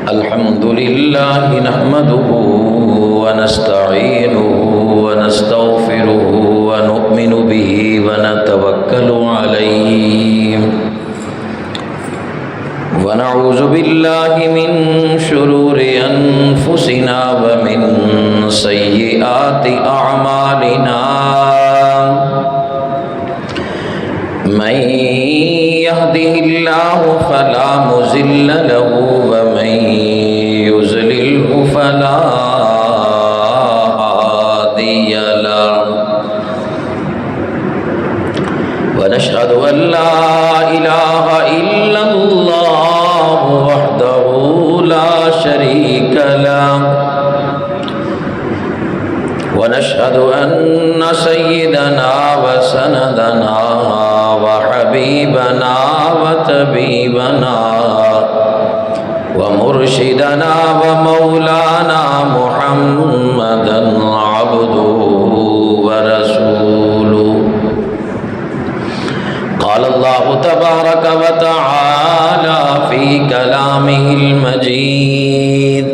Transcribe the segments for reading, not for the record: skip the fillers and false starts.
الحمد لله نحمده ونستعينه ونستغفره ونؤمن به ونتوكل عليه ونعوذ بالله من شرور أنفسنا ومن سيئات أعمالنا من يهده الله فلا مضل له ومن يضلله فلا هادي له ونشهد أن لا إله إلا الله وحده لا شريك له ونشهد أن سيدنا وسندنا وحبيبنا وطبيبنا ومرشدنا ومولانا محمدا عبده ورسوله قال الله تبارك وتعالى في كلامه المجيد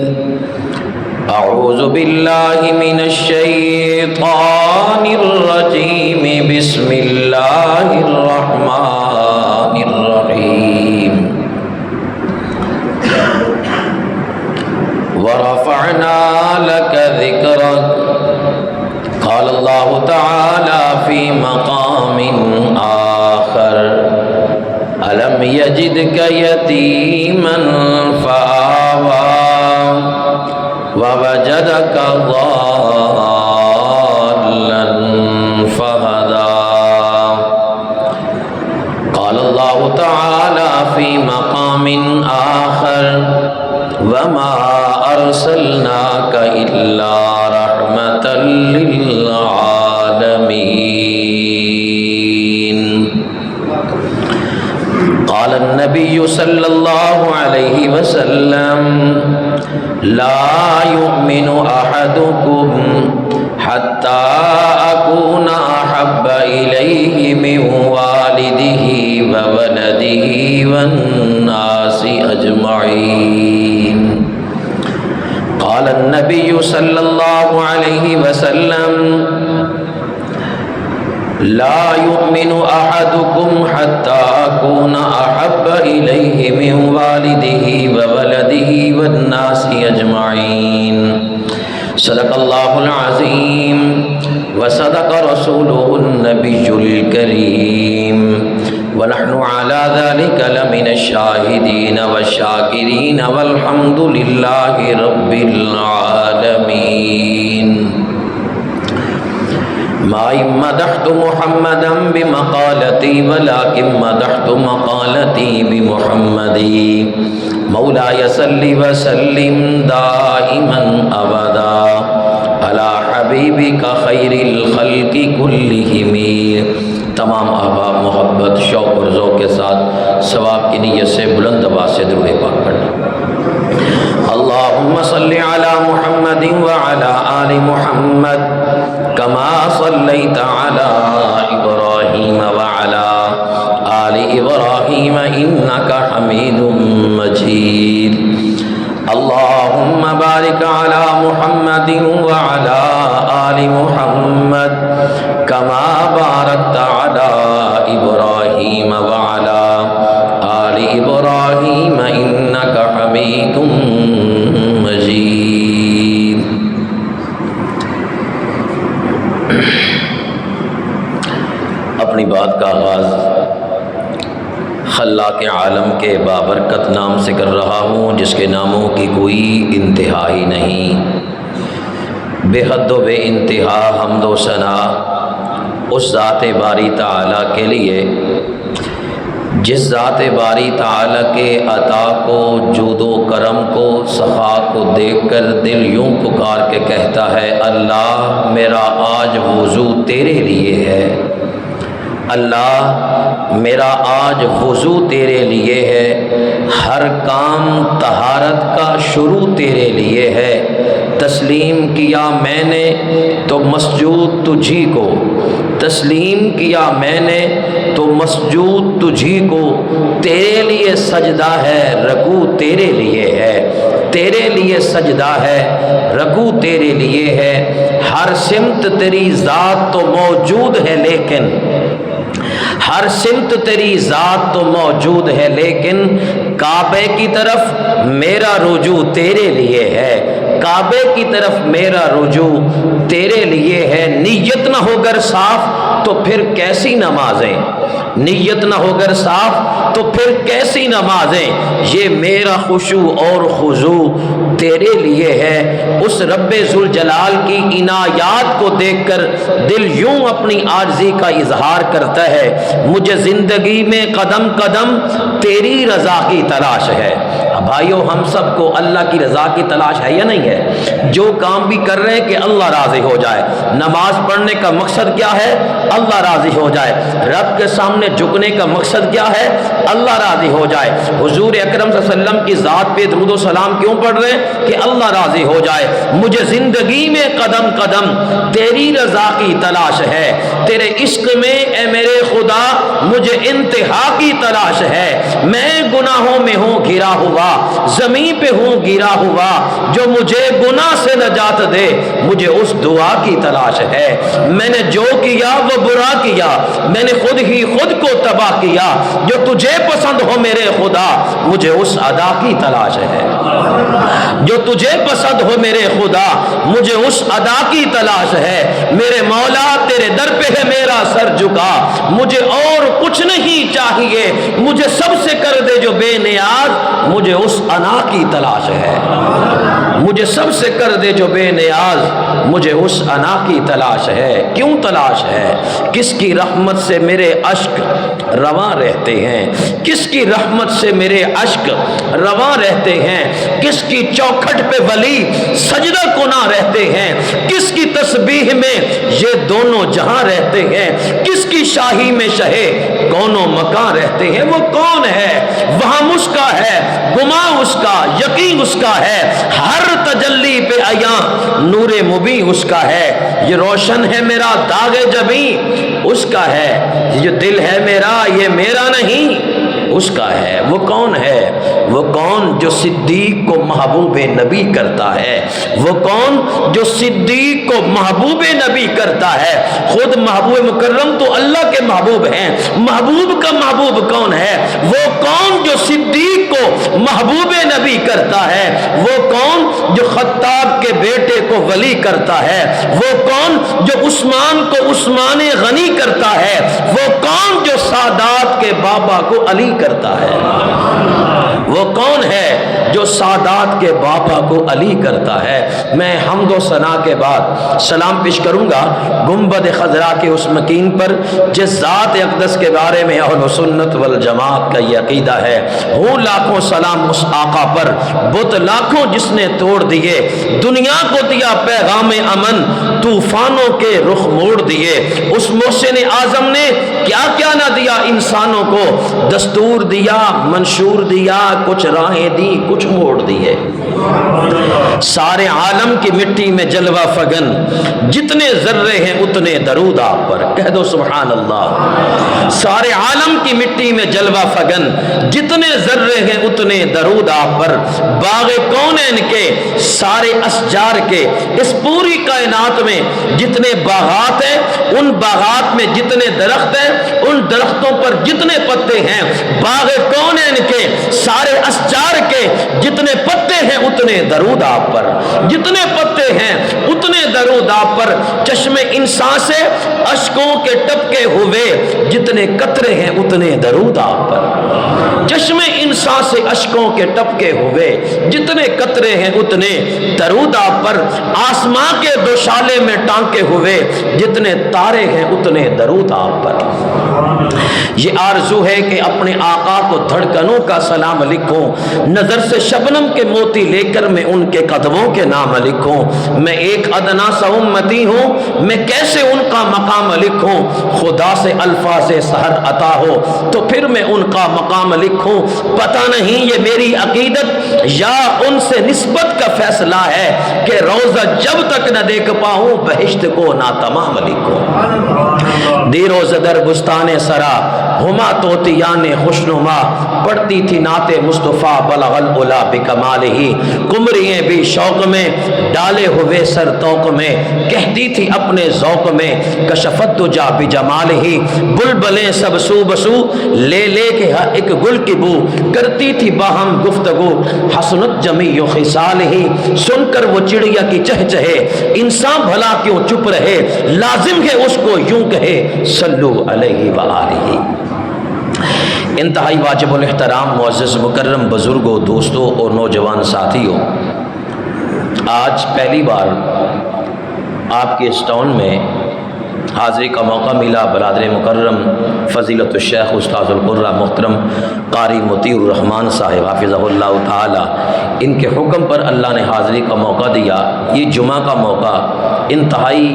أعوذ بالله من الشيطان الرجيم بسم الله الرحمن الرحيم ورفعنا لك ذكرك قال الله تعالى في مقام آخر ألم يجدك يتيما فآوى ووجدك ضالا فهدى قال الله تعالى في مقام آخر وما أرسلناك إلا رحمة للعالمين قال النبي صلى الله عليه وسلم لا يؤمن أحدكم حتى أكون أحب إليه من والده وولده والناس أجمعين قال النبي صلى الله عليه وسلم لا يؤمن أحدكم حتى أكون أحب إليه من والده وولده والناس أجمعين صدق الله العظيم وصدق رسوله النبي الكريم ونحن على ذلك لمن الشاهدين والشاكرين والحمد لله رب العالمين ما مدحت محمدا بمقالتي ولكن مدحت مقالتي بمحمدي مولاي صل وسلم دائما ابدا على حبيبك خير الخلق كلهم تمام احباب محبت شوق اور ذوق کے ساتھ ثواب کی نیت سے بلند آواز سے درود پاک پڑھیں اللهم صل على محمد وعلى آل محمد كما صليت على إبراهيم وعلى آل إبراهيم إنك حميد مجيد اللهم بارك على محمد وعلى آل محمد كما باركت على إبراهيم وعلى آل إبراهيم إنك حميد مجيد اپنی بات کا آغاز خلاق عالم کے بابرکت نام سے کر رہا ہوں جس کے ناموں کی کوئی انتہا ہی نہیں۔ بے حد و بے انتہا حمد و ثنا اس ذات باری تعالیٰ کے لیے جس ذات باری تعالیٰ کے عطا کو، جود و کرم کو، سخا کو دیکھ کر دل یوں پکار کے کہتا ہے اللہ میرا آج وضو تیرے لیے ہے، اللہ میرا آج وضو تیرے لیے ہے، ہر کام طہارت کا شروع تیرے لیے ہے، تسلیم کیا میں نے تو مسجود تجھی کو، تسلیم کیا میں نے تو مسجود تجھی کو، تیرے لیے سجدہ ہے رکوع تیرے لیے ہے، تیرے لیے سجدہ ہے، رکوع تیرے لیے ہے، ہر سمت تیری ذات تو موجود ہے لیکن ہر سمت تیری ذات تو موجود ہے لیکن کعبے کی طرف میرا رجوع تیرے لیے ہے، کعبے کی طرف میرا رجوع تیرے لیے ہے۔ نیت نہ ہو گر صاف تو پھر کیسی نمازیں، نیت نہ ہو گر صاف تو پھر کیسی نمازیں، یہ میرا خشوع اور خضوع تیرے لیے ہے۔ اس رب ذوالجلال کی عنایات کو دیکھ کر دل یوں اپنی عاجزی کا اظہار کرتا ہے، مجھے زندگی میں قدم قدم تیری رضا کی تلاش ہے۔ بھائیو، ہم سب کو اللہ کی رضا کی تلاش ہے یا نہیں ہے؟ جو کام بھی کر رہے ہیں کہ اللہ راضی ہو جائے۔ نماز پڑھنے کا مقصد کیا ہے؟ اللہ راضی ہو جائے۔ رب کے سامنے جھکنے کا مقصد کیا ہے؟ اللہ راضی ہو جائے۔ حضور اکرم صلی اللہ علیہ وسلم کی ذات پہ درود و سلام کیوں پڑھ رہے ہیں؟ کہ اللہ راضی ہو جائے۔ مجھے زندگی میں قدم قدم تیری رضا کی تلاش ہے، تیرے عشق میں اے میرے خدا مجھے انتہا کی تلاش ہے۔ میں گناہوں میں ہوں گھرا ہوا، زمین پہ ہوں گرا ہوا، جو مجھے گناہ سے نجات دے، مجھے اس دعا کی تلاش ہے۔ میں نے جو کیا وہ برا کیا، میں نے خود ہی خود کو تباہ کیا، جو تجھے پسند ہو میرے خدا مجھے اس ادا کی تلاش ہے، جو تجھے پسند ہو میرے خدا مجھے اس ادا کی تلاش ہے۔ میرے مولا تیرے در پہ ہے میرا سر جھکا، مجھے اور کچھ نہیں چاہیے، مجھے سب سے کر دے جو بے نیاز، مجھے اس انا کی تلاش ہے، مجھے سب سے کر دے جو بے نیاز، مجھے اس انا کی تلاش ہے۔ کیوں تلاش ہے؟ کس کی رحمت سے میرے اشک رواں رہتے ہیں، کس کی رحمت سے میرے اشک رواں رہتے ہیں، کس کی چوکھٹ پہ ولی سجدہ کناں رہتے ہیں، کس کی تسبیح میں یہ دونوں جہاں رہتے ہیں، کس کی شاہی میں شہے کونوں مکان رہتے ہیں۔ وہ کون ہے؟ وہاں اس کا ہے، گماں اس کا، یقین اس کا ہے، ہر تجلی پہ عیاں نور مبین اس کا ہے۔ یہ روشن ہے میرا داغ جبیں اس کا ہے، یہ جو دل ہے میرا یہ میرا نہیں اس کا ہے۔ وہ کون ہے؟ وہ کون جو صدیق کو محبوب نبی کرتا ہے، وہ کون جو صدیق کو محبوب نبی کرتا ہے۔ خود محبوب مکرم تو اللہ کے محبوب ہیں، محبوب کا محبوب کون ہے؟ وہ کون جو صدیق کو محبوب نبی کرتا ہے، وہ کون جو خطاب کے بیٹے کو ولی کرتا ہے، وہ کون جو عثمان کو عثمان غنی کرتا ہے، وہ کون جو سادات کے بابا کو علی کرتا ہے، وہ کون ہے جو سادات کے بابا کو علی کرتا ہے۔ میں حمد و ثنا کے بعد سلام پیش کروں گا گنبد خضرا کے اس مکین پر جس ذات اقدس کے بارے میں اہل سنت والجماعت کا یہ عقیدہ ہے۔ ہوں لاکھوں سلام اس آقا پر، بت لاکھوں جس نے توڑ دیے، دنیا کو دیا پیغام امن، طوفانوں کے رخ موڑ دیے۔ اس محسن اعظم نے کیا کیا نہ دیا انسانوں کو، دستور دیا، منشور دیا، کچھ راہیں دی، کچھ موڑ دیے۔ سارے عالم کی مٹی میں جلوہ فگن، جتنے ذرے ہیں اتنے درود آپ پر، کہہ دو سبحان اللہ۔ سارے عالم کی مٹی میں جلوہ فگن، جتنے ذرے ہیں اتنے درود آپ پر۔ باغ کونین کے سارے اشجار کے، اس پوری کائنات میں جتنے باغات ہیں، ان باغات میں جتنے درخت ہیں، ان درختوں پر جتنے پتے ہیں، باغ کونین کے سارے اشجار کے جتنے پتے ہیں اتنے درود آپ پر، جتنے پتے ہیں اتنے درود آپ پر۔ چشم انسان سے اشکوں کے ٹپکے ہوئے جتنے قطرے ہیں اتنے درود آپ پر، چشم انسان سے اشکوں کے ٹپکے ہوئے جتنے قطرے ہیں اتنے درود آپ پر۔ آسمان کے دوشالے میں ٹانکے ہوئے جتنے تارے ہیں اتنے درود آپ پر۔ یہ آرزو ہے کہ اپنے آقا کو دھڑکنوں کا سلام لکھوں، نظر سے شبنم کے موتی لے کر میں ان کے قدموں کے نام لکھوں۔ میں ایک ادنا سا امتی ہوں، میں کیسے ان کا مقام لکھوں، خدا سے الفاظ سحر عطا ہو تو پھر میں ان کا مقام لکھوں۔ پتہ نہیں یہ میری عقیدت یا ان سے نسبت کا فیصلہ ہے کہ روزہ جب تک نہ دیکھ پاؤں بہشت کو نا تمام لکھوں. دی روز در بستان سرا ہما طوطیان خوشنما پڑھتی تھی نعت مصطفیٰ بلغ العلا بکمالہ. قمرییں بھی شوق میں ڈالے ہوئے سر توق میں کہتی تھی اپنے ذوق میں کشفت تجا بجمالہ. بلبلیں سب سو بسو لے لے کے ایک گل کی بو کرتی تھی باہم گفتگو حسنت جمیع خصالہ. سن کر وہ چڑیا کی چہچہے انسان بھلا کیوں چپ رہے لازم ہے اس کو یوں کہے صلو علیہ وآلہ. انتہائی واجب الاحترام معزز مکرم بزرگوں دوستوں اور نوجوان ساتھیوں، آج پہلی بار آپ کے اس ٹاؤن میں حاضری کا موقع ملا. برادر مکرم فضیلت الشیخ استاذ القرہ محترم قاری مطیع الرحمان صاحب حافظہ اللہ تعالی، ان کے حکم پر اللہ نے حاضری کا موقع دیا. یہ جمعہ کا موقع انتہائی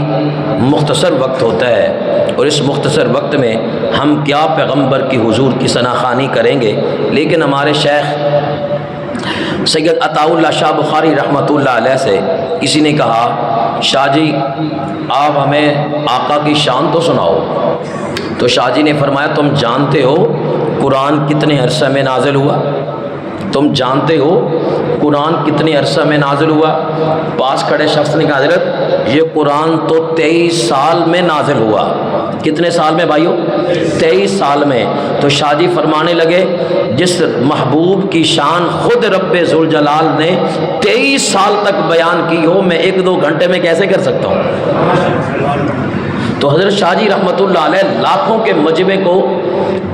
مختصر وقت ہوتا ہے اور اس مختصر وقت میں ہم کیا پیغمبر کی حضور کی ثناخوانی کریں گے، لیکن ہمارے شیخ سید عطاء اللہ شاہ بخاری رحمۃ اللہ علیہ سے کسی نے کہا شاہ جی آپ ہمیں آقا کی شان تو سناؤ. تو شاہ جی نے فرمایا تم جانتے ہو قرآن کتنے عرصہ میں نازل ہوا؟ تم جانتے ہو قرآن کتنے عرصہ میں نازل ہوا؟ پاس کھڑے شخص نے کہا حضرت یہ قرآن تو 23 سال میں نازل ہوا. کتنے سال میں بھائیو؟ 23 سال میں. تو شاہ جی فرمانے لگے جس محبوب کی شان خود رب ذوالجلال نے 23 سال تک بیان کی ہو میں 1-2 گھنٹے میں کیسے کر سکتا ہوں؟ تو حضرت شاہ جی رحمۃ اللہ علیہ لاکھوں کے مجمع کو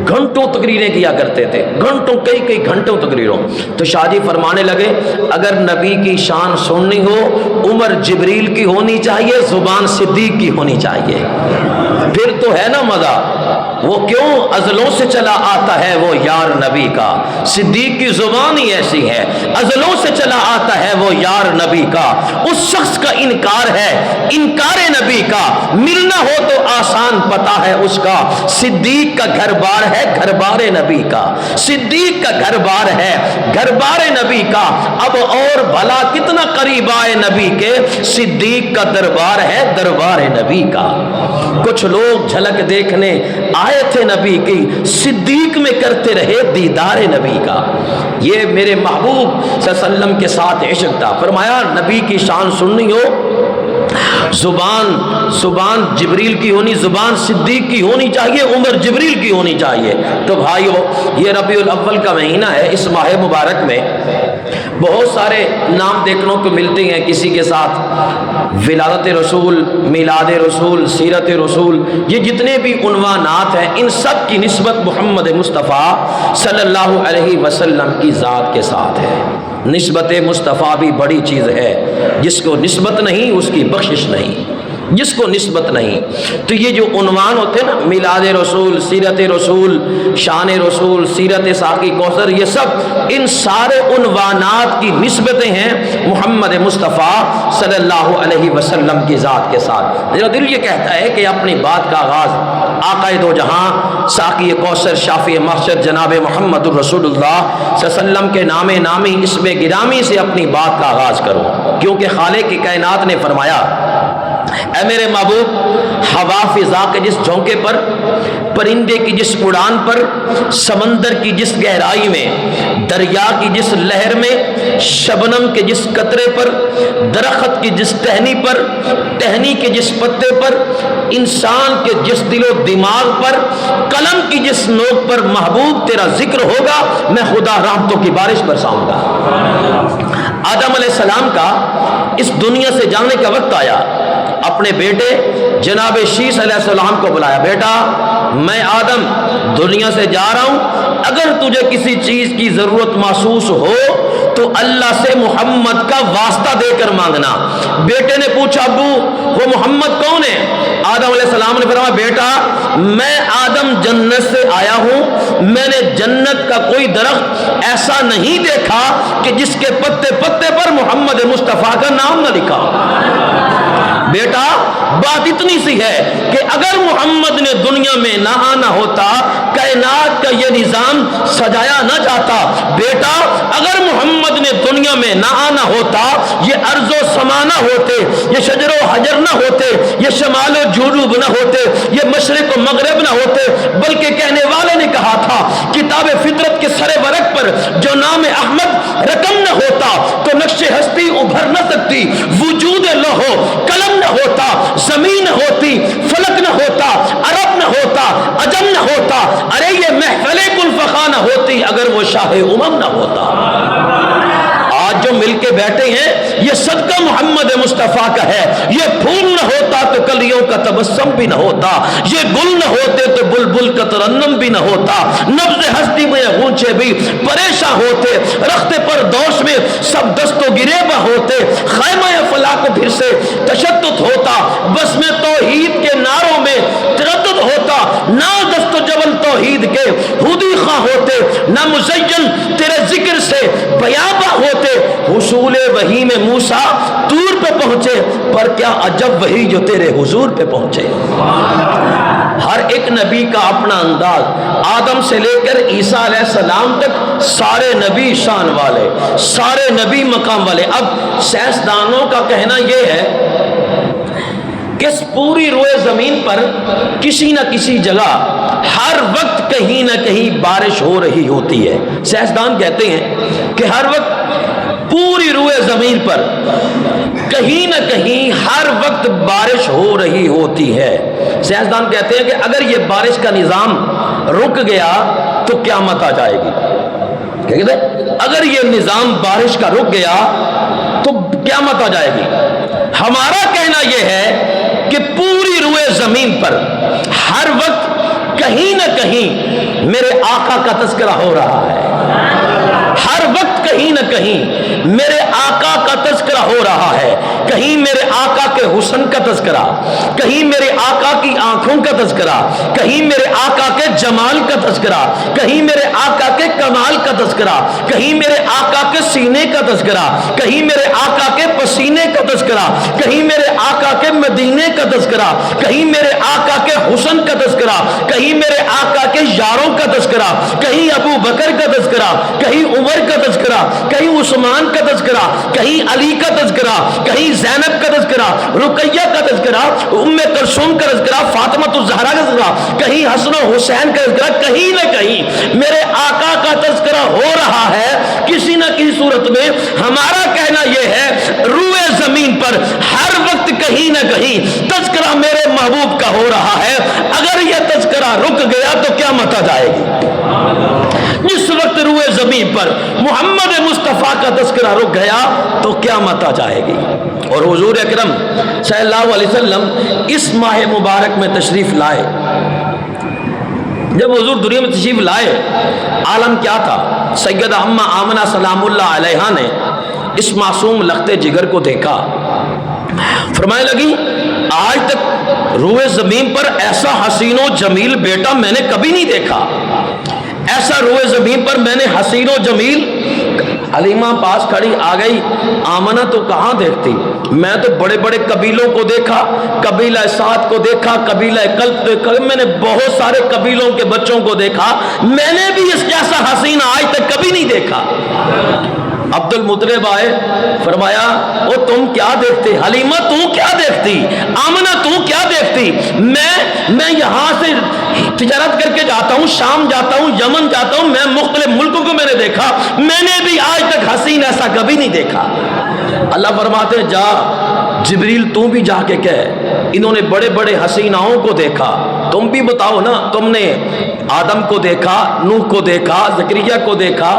گھنٹوں تقریریں کیا کرتے تھے، گھنٹوں کئی گھنٹوں تقریروں. تو شاہ جی فرمانے لگے اگر نبی کی شان سننی ہو عمر جبریل کی ہونی چاہیے، زبان صدیق کی ہونی چاہیے، پھر تو ہے نا مزہ. وہ کیوں ازلوں سے چلا آتا ہے وہ یار نبی کا، صدیق کی زبان ہی ایسی ہے. ازلوں سے چلا آتا ہے وہ یار نبی کا، اس شخص کا انکار ہے انکار نبی کا، ملنا ہو تو آسان پتا ہے اس کا. صدیق کا گھر بار ہے گھر بار نبی کا، صدیق کا گھر بار ہے گھر بار نبی کا. اب اور بھلا کتنا قریب آئے نبی کے، صدیق کا دربار ہے دربار نبی کا. کچھ لوگ جھلک دیکھنے آئے تھے نبی کی، صدیق میں کرتے رہے دیدار نبی کا. یہ میرے محبوب صلی اللہ علیہ وسلم کے ساتھ عشق تھا. فرمایا نبی کی شان سننی ہو زبان جبریل کی ہونی، زبان صدیق کی ہونی چاہیے، عمر جبریل کی ہونی چاہیے. تو بھائیو یہ ربیع الاول کا مہینہ ہے. اس ماہ مبارک میں بہت سارے نام دیکھنے کو ملتے ہیں، کسی کے ساتھ ولادت رسول، میلاد رسول، سیرت رسول، یہ جتنے بھی عنوانات ہیں ان سب کی نسبت محمد مصطفیٰ صلی اللہ علیہ وسلم کی ذات کے ساتھ ہے. نسبت مصطفیٰ بھی بڑی چیز ہے، جس کو نسبت نہیں اس کی بخشش نہیں، جس کو نسبت نہیں. تو یہ جو عنوان ہوتے ہیں نا میلاد رسول، سیرت رسول، شان رسول، سیرت ساقی کوثر، یہ سب ان سارے عنوانات کی نسبتیں ہیں محمد مصطفیٰ صلی اللہ علیہ وسلم کی ذات کے ساتھ. میرا دل یہ کہتا ہے کہ اپنی بات کا آغاز آقائے دو جہاں ساقی کوثر شافی محشر جناب محمد الرسول اللہ صلی اللہ علیہ وسلم کے نام نامی اسم گرامی سے اپنی بات کا آغاز کرو، کیونکہ خالق کی کائنات نے فرمایا اے میرے محبوب ہوا فضا کے جس جھونکے پر، پرندے کی جس اڑان پر، سمندر کی جس گہرائی میں، دریا کی جس لہر میں، شبنم کے جس قطرے پر، درخت کی جس ٹہنی پر، ٹہنی کے جس پتے پر، انسان کے جس دل و دماغ پر، قلم کی جس نوک پر محبوب تیرا ذکر ہوگا میں خدا رحمتوں کی بارش برساؤں گا. آدم علیہ السلام کا اس دنیا سے جانے کا وقت آیا. اپنے بیٹے جناب شیس علیہ السلام کو بلایا، بیٹا میں آدم دنیا سے جا رہا ہوں، اگر تجھے کسی چیز کی ضرورت محسوس ہو تو اللہ سے محمد کا واسطہ دے کر مانگنا. بیٹے نے پوچھا ابو وہ محمد کون ہے؟ آدم علیہ السلام نے فرمایا بیٹا میں آدم جنت سے آیا ہوں، میں نے جنت کا کوئی درخت ایسا نہیں دیکھا کہ جس کے پتے پتے پر محمد مصطفیٰ کا نام نہ لکھا. بیٹا بات اتنی سی ہے کہ اگر محمد نے دنیا میں نہ آنا ہوتا کائنات کا یہ نظام سجایا نہ جاتا. بیٹا اگر محمد نے میں نہ آنا ہوتا، یہ ارض و سما نہ ہوتے، یہ شجر و حجر نہ ہوتے، یہ شمال و جنوب نہ ہوتے، یہ مشرق و مغرب نہ ہوتے، بلکہ کہنے والے نے کہا تھا کتاب فطرت کے سر ورق پر جو نام احمد رقم نہ ہوتا تو نقش ہستی ابھر نہ سکتی، وجود لوح قلم نہ ہوتا، زمین نہ ہوتی، فلک نہ ہوتا، عرب نہ ہوتا، عجم نہ ہوتا، ارے یہ محفل کل فخا نہ ہوتی اگر وہ شاہ امم نہ ہوتا۔ آج جو مل کے بیٹھے ہیں یہ صدقہ محمد مصطفیٰ کا ہے، یہ پھول نہ ہوتا تو کلیوں کا تبسم بھی نہ ہوتا، یہ گل نہ ہوتے تو بلبل کا ترنم بھی نہ ہوتا، نبض ہستی میں غنچے بھی پریشان ہوتے، رخت پر دوش میں سب دست و گریباں ہوتے، خیمہ فلاح کو پھر سے تشدد ہوتا، بس میں توحید کے نعروں میں تردد ہوتا، نہ دست و جبل توحید کے ہودی خواہ ہوتے، نہ مزین تیرے ذکر سے بیابہ ہوتے، حصول وحی میں موسیٰ طور پہ پہنچے، پر کیا عجب وحی جو تیرے حضور پہ پہنچے۔ ہر ایک نبی کا اپنا انداز، آدم سے لے کر عیسیٰ علیہ السلام تک سارے نبی شان والے، سارے نبی مقام والے۔ اب سائنسدانوں کا کہنا یہ ہے کہ اس پوری روئے زمین پر کسی نہ کسی جگہ ہر وقت کہیں نہ کہیں بارش ہو رہی ہوتی ہے۔ سائنسدان کہتے ہیں کہ ہر وقت پوری روئے زمین پر کہیں نہ کہیں ہر وقت بارش ہو رہی ہوتی ہے۔ سائنسدان کہتے ہیں کہ اگر یہ بارش کا نظام رک گیا تو قیامت آ جائے گی۔ کیا کہتے ہیں؟ اگر یہ نظام بارش کا رک گیا تو قیامت آ جائے گی۔ ہمارا کہنا یہ ہے کہ پوری روئے زمین پر ہر وقت کہیں نہ کہیں میرے آقا کا تذکرہ ہو رہا ہے، ہر وقت کہیں نہ کہیں میرے آقا کا تذکرہ ہو رہا ہے، کہیں میرے آقا کے حسن کا تذکرہ، کہیں میرے آقا کی آنکھوں کا تذکرہ، کہیں میرے آقا کے جمال کا تذکرہ، کہیں میرے آقا کے کمال کا تذکرہ، کہیں میرے آقا کے سینے کا تذکرہ، کہیں میرے آقا کے پسینے کا تذکرہ، کہیں میرے آقا کے مدینے کا تذکرہ، کہیں میرے آقا کے حسن کا تذکرہ، کہیں میرے آقا کے یاروں کا تذکرہ، کہیں ابو بکر کا تذکرہ، کہیں عمر کا تذکرہ، کہیں عثمان کا تذکرہ، کہیں علی کا تذکرہ، کہیں زینب کا تذکرہ، رقیہ کا تذکرہ، ام کلثوم کا تذکرہ، فاطمہ الزہرا کا تذکرہ، کہیں حسن و حسین کا تذکرہ، کہیں نہ کہیں میرے آقا کا تذکرہ ہو رہا ہے کسی نہ کسی صورت میں۔ ہمارا کہنا یہ ہے روئے زمین پر ہر وقت کہیں نہ کہیں تذکرہ میرے محبوب کا ہو رہا ہے، اگر یہ تذکرہ رک گیا تو قیامت آ جائے گی۔ جس وقت روئے زمین پر محمد مصطفیٰ کا تذکرہ رک گیا تو قیامت آ جائے گی۔ اور حضور اکرم صلی اللہ علیہ وسلم اس ماہ مبارک میں تشریف لائے۔ جب حضور دنیا میں تشریف لائے عالم کیا تھا؟ سیدہ امہ آمنہ سلام اللہ علیہا نے اس معصوم لخت جگر کو دیکھا، فرمائے لگی آج تک روئے زمین پر ایسا حسین و جمیل بیٹا میں نے کبھی نہیں دیکھا، ایسا روئے زمین پر میں نے حسین و جمیل۔ حلیمہ پاس کھڑی آ گئی، آمنہ تو کہاں دیکھتی، میں تو بڑے بڑے قبیلوں کو دیکھا، قبیلہ سعد کو دیکھا، قبیلہ کلب دیکھا، میں نے بہت سارے قبیلوں کے بچوں کو دیکھا، میں نے بھی اس جیسا حسین آج تک کبھی نہیں دیکھا۔ عبد المطلب آئے، فرمایا وہ تم کیا دیکھتے؟ حلیمہ تم کیا دیکھتی؟ آمنہ تم کیا دیکھتی؟ میں یہاں سے تجارت کر کے جاتا ہوں، شام جاتا ہوں، یمن جاتا ہوں، میں مختلف ملکوں کو میں نے دیکھا، میں نے بھی آج تک حسین ایسا کبھی نہیں دیکھا۔ اللہ فرماتے جا جبریل تم بھی جا کے کہہ انہوں نے بڑے بڑے حسیناؤں کو دیکھا، تم بھی بتاؤ نا، تم نے آدم کو دیکھا، نوح کو دیکھا، زکریا کو دیکھا،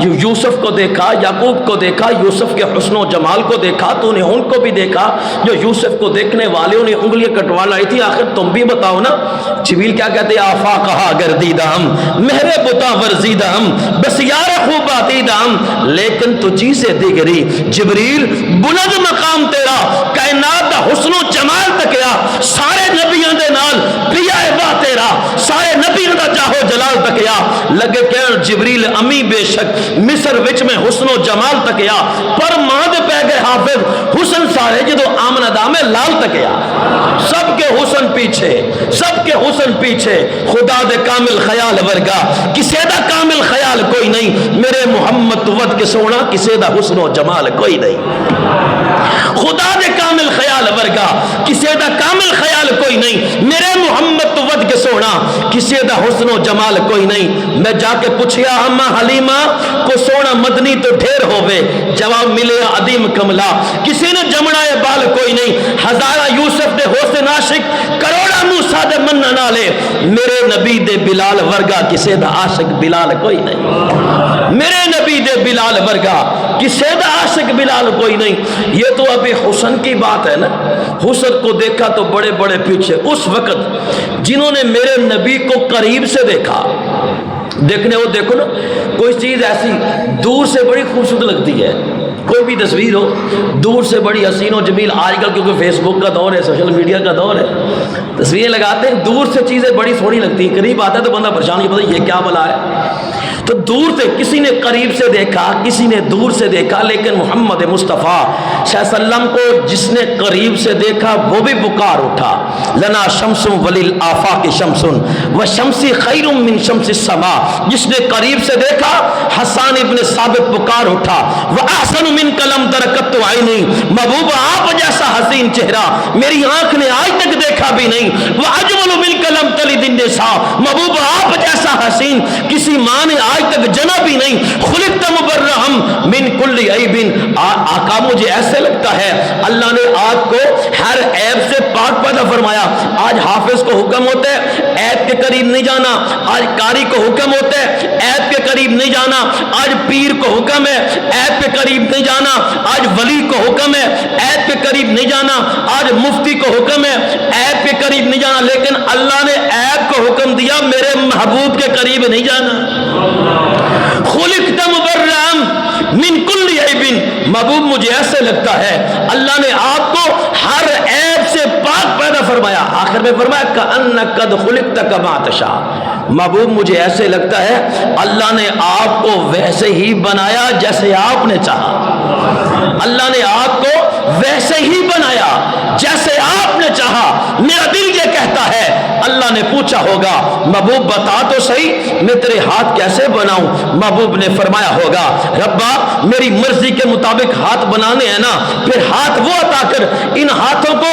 یوسف کو دیکھا، یعقوب کو دیکھا، یوسف کے حسن و جمال کو دیکھا، تو نے ان کو بھی دیکھا جو یوسف کو دیکھنے والوں نے انگلیاں کٹوا لائی تھی، آخر تم بھی بتاؤ نا۔ جبریل کیا کہتے ہیں؟ آفا کہا گردیدہم مہر بتا ورزیدہم بس یار خوب آتیدہم، لیکن تو چیزیں دیگری جبریل بلند مقام تیرا، کائنات دا حسن و جمال تکیا، سارے نبیوں دے نال پیا با تیرا، سارے نبیوں دا جاہو جلال تکیا۔ لگے کہن جبریل امی بے شک مصر وچ میں حسن و جمال تکیا، پر ماں دے پہ گئے حافظ حسن سارے جدو آمن ادا میں لال تکیا سب کے حسن پیچھے خدا دے کامل خیال ورگا کسے دا کامل خیال کوئی نہیں میرے محمد تو ود کے سونا کسے دا حسن و جمال کوئی نہیں خدا دے کامل خیال ورگا کسے دا کامل خیال کوئی نہیں میرے محمد تو ود کے سونا کسے دا حسن و جمال کوئی نہیں میں جا کے پوچھیا اما حلیمہ کو سونا مدنی تو ڈھیر ہوئے جواب ملے عدیم کملا کسی نے جمنا بال کوئی نہیں ہزارہ یوسف دے حسن عاشق کروڑا موسیٰ دے من نہ لے میرے نبی دے بلال ورگا کسے دا عاشق بلال کوئی نہیں میرے نبی دے بلال ورگا کسے دا عاشق بلال کوئی نہیں یہ تو ابھی حسن کی بات ہے نا حسن کو دیکھا تو بڑے بڑے پیچھے اس وقت جنہوں نے میرے نبی کو قریب سے دیکھا دیکھنے وہ دیکھو نا کوئی چیز ایسی دور سے بڑی خوبصورت لگتی ہے کوئی بھی تصویر ہو دور سے بڑی حسین و جمیل آج کل کیونکہ فیس بک کا دور ہے سوشل میڈیا کا دور ہے تصویریں لگاتے ہیں دور سے چیزیں بڑی سونی لگتی ہیں قریب آتا ہے تو بندہ پریشان نہیں پتا یہ کیا بلا ہے تو دور سے کسی نے قریب سے دیکھا کسی نے دور سے دیکھا لیکن محمد مصطفیٰ صلی اللہ علیہ وسلم کو جس نے قریب سے دیکھا وہ بھی پکار اٹھا لنا شمس ولیل آفاق شمس و شمسی خیر من شمس السما جس نے قریب سے دیکھا حسان ابن ثابت پکار اٹھا وہ احسن من کلم درکت عینی محبوب آپ جیسا حسین چہرہ میری آنکھ نے آج تک دیکھا بھی نہیں وہ اجمل من کلم تلد النساء محبوب آپ جیسا حسین کسی ماں نے آج تک جنا بھی نہیں خلقت مبرہم من کل عیب آقا مجھے ایسے لگتا ہے اللہ نے آپ کو ہر عیب سے پاک پیدا فرمایا آج حافظ کو حکم ہوتا ہے عیب کے قریب نہیں جانا آج قاری کو حکم ہوتا ہے عیب کے قریب نہیں جانا آج پیر کو حکم ہے عیب کے قریب نہیں جانا آج ولی کو حکم ہے عیب کے قریب نہیں جانا آج مفتی کو حکم ہے عیب کے قریب نہیں جانا لیکن اللہ نے عیب کو حکم دیا میرے محبوب کے قریب نہیں جانا خلقت مبرم من کل عیب محبوب مجھے ایسے لگتا ہے اللہ نے آپ کو ہر عیب سے پاک پیدا فرمایا آخر میں فرمایا کأنک قد خلقت کما تشاء محبوب مجھے ایسے لگتا ہے اللہ نے آپ کو ویسے ہی بنایا جیسے آپ نے چاہا اللہ نے آپ کو ویسے ہی بنایا جیسے آپ نے چاہا میرا دل یہ کہتا ہے اللہ نے پوچھا ہوگا محبوب بتا تو صحیح میں تیرے ہاتھ کیسے بناؤں محبوب نے فرمایا ہوگا ربا میری مرضی کے مطابق ہاتھ بنانے ہیں نا پھر ہاتھ وہ عطا کر ان ہاتھوں کو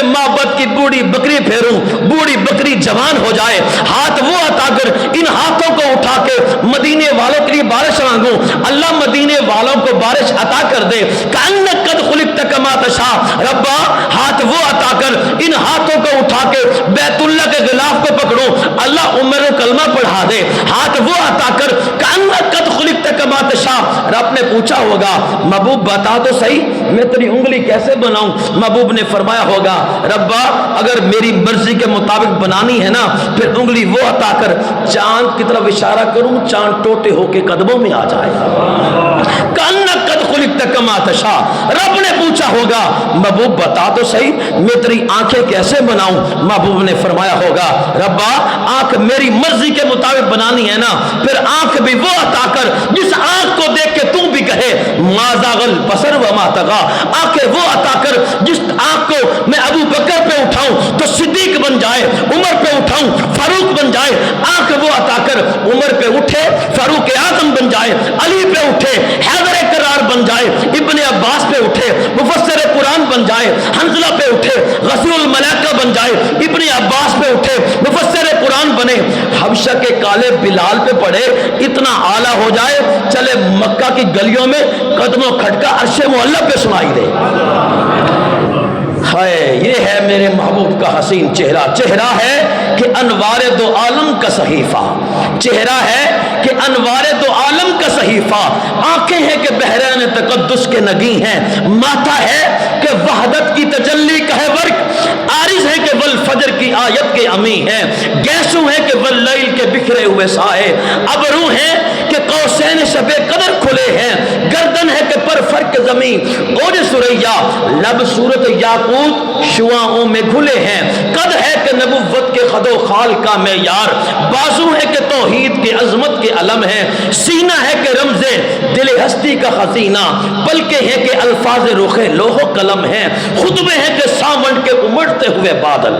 معبد کی بوڑھی بکری پھیروں بوڑھی بکری جوان ہو جائے ہاتھ وہ عطا کر ان ہاتھوں کو اٹھا کے مدینے والوں کے لیے بارش مانگوں اللہ مدینے والوں کو بارش عطا کر دے کأنک قد خلقت کما تشاء ربا ہاتھ وہ عطا کر ان ہاتھوں کو اٹھا کے بیت اللہ کے غلاف کو پکڑوں اللہ عمر و کلمہ پڑھا دے ہاتھ وہ عطا کر کأنک قد خلقت کما تشاء رب نے پوچھا ہوگا محبوب بتا تو صحیح میں تیری انگلی کیسے بناؤں محبوب نے فرمایا ہوگا ربا اگر میری مرضی کے مطابق بنانی ہے نا پھر انگلی وہ عطا کر چاند کی طرف اشارہ کروں چاند ٹوٹے ہو کے قدموں میں آ جائے کأنک قد خلقت کما تشاء رب نے پوچھا ہوگا محبوب بتا تو صحیح میں تیری آنکھیں کیسے بناؤں محبوب نے فرمایا ہوگا ربا آنکھ میری مرضی کے مطابق بنانی ہے نا پھر آنکھ بھی وہ عطا کر جس آنکھ کو دیکھ کے تو بھی کہے ما زاغ البصر وما طغى آنکھیں وہ عطا کر جس آنکھ کو میں ابو بکر پہ اٹھاؤں تو صدیق بن جائے عمر پہ اٹھاؤں فاروق بن جائے آنکھ وہ عطا کر عمر پہ اٹھے فاروق اعظم بن جائے علی پہ اٹھے حیدر کرار بن جائے ابن عباس پہ اٹھے مفسر قرآن بن جائے حنظلہ پہ اٹھے غسیل الملائکہ بن جائے ابن عباس پہ اٹھے مفسر قرآن بنے حبشہ کے کالے بلال پہ پڑے اتنا اعلیٰ ہو جائے چلے مکہ کی گلیوں میں قدموں کھٹکا عرش معلی پہ سنائی دے یہ ہے میرے محبوب کا حسین چہرہ چہرہ ہے کہ انوار دو عالم کا صحیفہ چہرہ ہے کہ انوار دو عالم کا صحیفہ آنکھیں ہیں کہ بحرین تقدس کے نگی ہیں ماتھا ہے کہ وحدت کی تجلی کا ہے ورق عارض ہے کہ والفجر کی آیت کے امی ہیں گیسو ہے کہ واللیل کے بکھرے ہوئے سائے ابرو ہیں کہ قوسین شب قدر کھلے ہیں گردن ہے کہ پر فرق کمی اور سریا لب صورت یاقوت شعاؤں میں گھلے ہیں قد ہے کہ نبوت کے خد و خال کا معیار بازو ہے کہ توحید کی عظمت کے علم ہے سینہ ہے کہ رمز دل ہستی کا خزینہ بلکہ ہے کہ الفاظ رخ لوح و قلم ہے خطبے ہیں کہ ساون کے امڑتے ہوئے بادل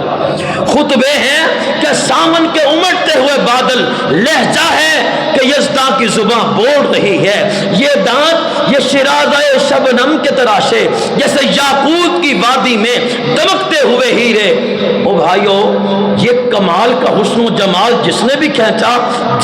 خطبے ہیں کہ ساون کے امڑتے ہوئے بادل لہجہ ہے کہ یزداں کی زباں بول رہی ہے یہ دانت یہ شرازہ شبنم کے تراشے جیسے یاقوت کی وادی میں دمکتے ہوئے ہیرے او بھائیو یہ کمال کا حسن و جمال جس نے بھی کھینچا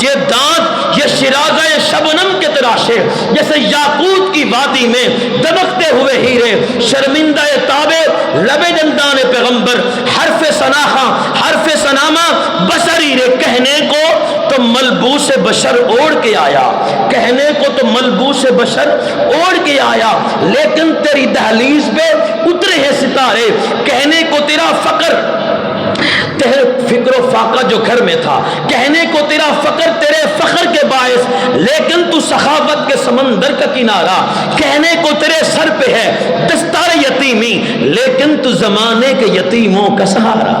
یہ دانت یہ شرازہ شبنم کے تراشے جیسے یاقوت کی وادی میں دمکتے ہوئے ہیرے شرمندہ تابع لب دندان پیغمبر حرف سناخا حرف سنامہ بشری رے کہنے کو تو ملبوس بشر اوڑھ کے آیا کہنے کو تو ملبوس بشر اوڑھ کے آیا لیکن تیری دہلیز پہ اترے ہیں ستارے کہنے کو تیرا فقر تیرے فکر و فاقہ جو گھر میں تھا کہنے کو تیرا فقر تیرے فخر کے باعث لیکن تو سخاوت کے سمندر کا کنارہ کہنے کو تیرے سر پہ ہے دستار یتیمی لیکن تو زمانے کے یتیموں کا سہارا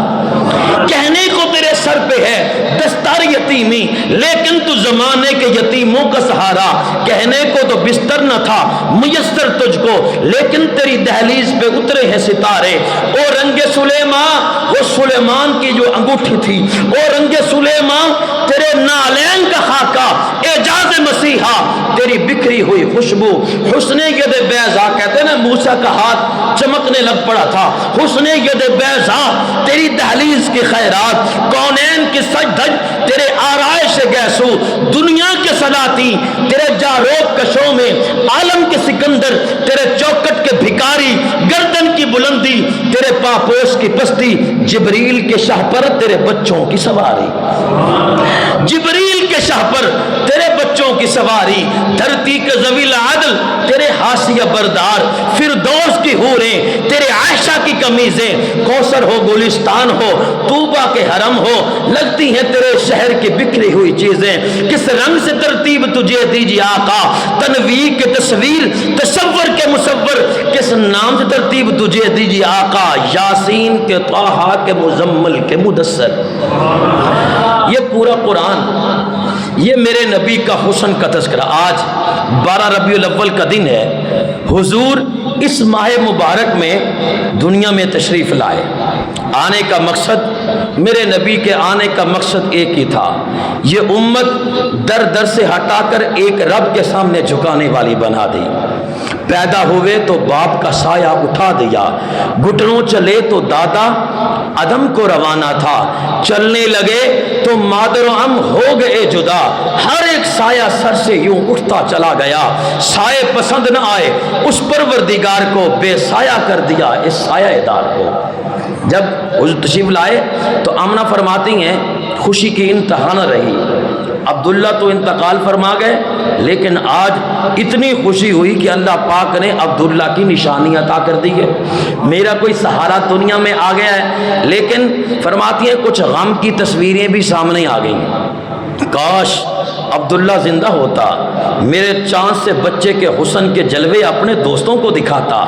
کہنے کو تیرے سر پہ ہے دستار یتیمی لیکن تو زمانے کے یتیموں کا سہارا کہنے کو تو بستر نہ تھا میسر تجھ کو لیکن تیری دہلیز پہ اترے ہیں ستارے او رنگ سلیمان وہ سلیمان کی جو انگوٹھی تھی او رنگ سلیمان تیرے نالین کا خاکہ اعجاز مسیحا تیری بکھری ہوئی خوشبو حسن ید بیضا کہتے ہیں نا موسیٰ کا ہاتھ چمکنے لگ پڑا تھا حسن ید بیضا تیری دہلیز کی خیرات کونین کی سج دھج تیرے آرائش گیسو دنیا کے سلاطین تیرے جاروب کشوں میں عالم کے سکندر تیرے چوکٹ کے بھکاری گردن کی بلندی تیرے پاپوش کی پستی جبریل کے شاہ پر تیرے بچوں کی سواری جبریل کے شاہ پر تیرے بچوں کی سواری دھرتی کے ذویل عدل تیرے حاشیہ بردار فردوس کی حوریں تیرے عائشہ کی قمیضیں کوثر ہو گلستان ہو طوبہ کے حرم ہو لگتی ہیں تیرے شہر کی بکھری ہوئی چیزیں کس رنگ سے ترتیب تجھے دیجیے آقا تنویر کے تصویر تصور کے مصور کس نام سے ترتیب تجھے دیجیے آقا یاسین کے طٰہٰ کے مزمل کے مدثر یہ پورا قرآن یہ میرے نبی کا حسن کا تذکرہ آج 12 ربیع الاول کا دن ہے حضور اس ماہ مبارک میں دنیا میں تشریف لائے آنے کا مقصد میرے نبی کے آنے کا مقصد ایک ہی تھا یہ امت در در سے ہٹا کر ایک رب کے سامنے جھکانے والی بنا دی پیدا ہوئے تو باپ کا سایہ اٹھا دیا گھٹنوں چلے تو دادا عدم کو روانہ تھا چلنے لگے تو مادر و ام ہو گئے جدا ہر ایک سایہ سر سے یوں اٹھتا چلا گیا سائے پسند نہ آئے اس پروردگار کو بے سایہ کر دیا اس سایہ دار کو جب حضور تشریف لائے تو آمنہ فرماتی ہیں خوشی کی انتہا نہ رہی عبداللہ تو انتقال فرما گئے لیکن آج اتنی خوشی ہوئی کہ اللہ پاک نے عبداللہ کی نشانی عطا کر دی ہے میرا کوئی سہارا دنیا میں آ گیا ہے لیکن فرماتی ہیں کچھ غم کی تصویریں بھی سامنے آ گئیں کاش عبداللہ زندہ ہوتا میرے چاند سے بچے کے حسن کے جلوے اپنے دوستوں کو دکھاتا